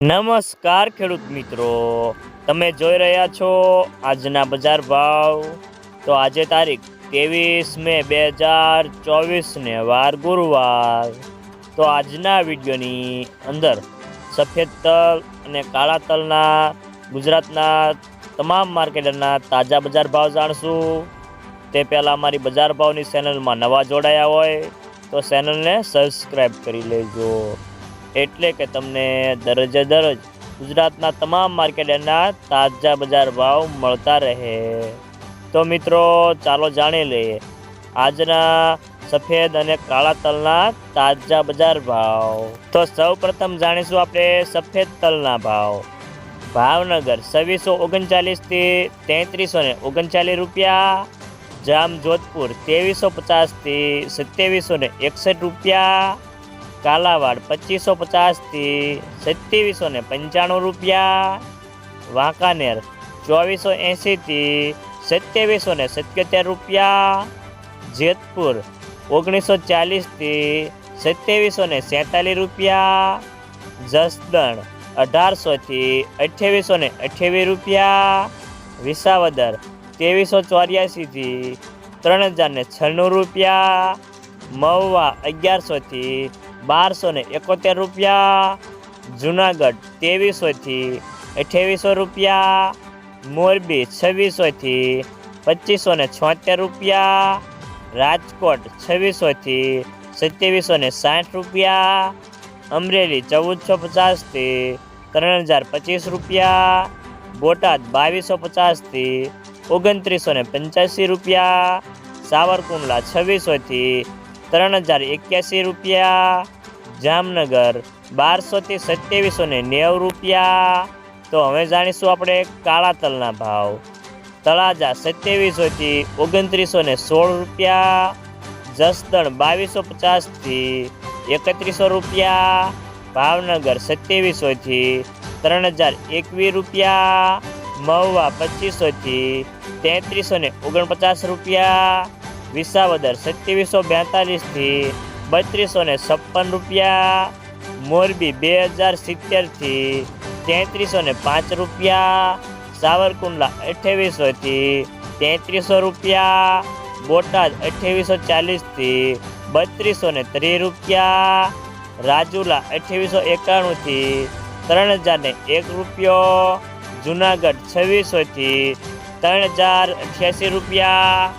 નમસ્કાર ખેડૂત મિત્રો, તમે જોઈ રહ્યા છો આજના બજાર ભાવ। તો આજે તારીખ 23 મે 2024 ને વાર ગુરુવાર। તો આજના વિડીયોની અંદર સફેદ તલ અને કાળા તલના ગુજરાતના તમામ માર્કેટના તાજા બજાર ભાવ જાણશું। તે પહેલાં અમારી બજાર ભાવની ચેનલમાં નવા જોડાયા હોય તો ચેનલને સબસ્ક્રાઈબ કરી લેજો, એટલે કે તમને દરરોજે દરરોજ ગુજરાતના તમામ માર્કેટના તાજા બજાર ભાવ મળતા રહે। તો મિત્રો ચાલો જાણી લઈએ આજના સફેદ અને કાળા તલના તાજા બજાર ભાવ। તો સૌ પ્રથમ જાણીશું આપણે સફેદ તલના ભાવ। ભાવનગર 2639 થી 3339 રૂપિયા, જામજોધપુર 2350 થી 2761 રૂપિયા, કાલાવાડ 2550 થી 2795 રૂપિયા, વાંકાનેર 2480 થી 2777 રૂપિયા, જેતપુર 1940 થી 2747 રૂપિયા, જસદણ 1800 થી 2828 રૂપિયા, વિસાવદર 2384 થી 3096 રૂપિયા, મહુવા 1100 થી 1271 રૂપિયા, જુનાગઢ 2300 થી 2800 રૂપિયા, મોરબી 2600 થી 2576 રૂપિયા, રાજકોટ 2600 થી 2760 રૂપિયા, અમરેલી 1450 થી 3025 રૂપિયા, બોટાદ 2250 થી 2985 રૂપિયા, સાવરકુંડલા 2600 થી 3081 રૂપિયા, જામનગર 1200 થી 2790 રૂપિયા। તો હવે જાણીશું આપણે કાળા તલના ભાવ। તળાજા 2700 થી 2916 રૂપિયા, જસદણ 2250 થી 3100 રૂપિયા, ભાવનગર 2700 થી 3021 રૂપિયા, મહુવા 2500 થી 3349 રૂપિયા, વિસાવદર 2742 થી 3256 રૂપિયા, મોરબી 2070 થી 3305 રૂપિયા, સાવરકુંડલા 2800 થી 3300 રૂપિયા, બોટાદ 2840 થી 3230 રૂપિયા, રાજુલા 2891 થી 3001 રૂપિયો, જુનાગઢ 2600 થી 3088 રૂપિયા,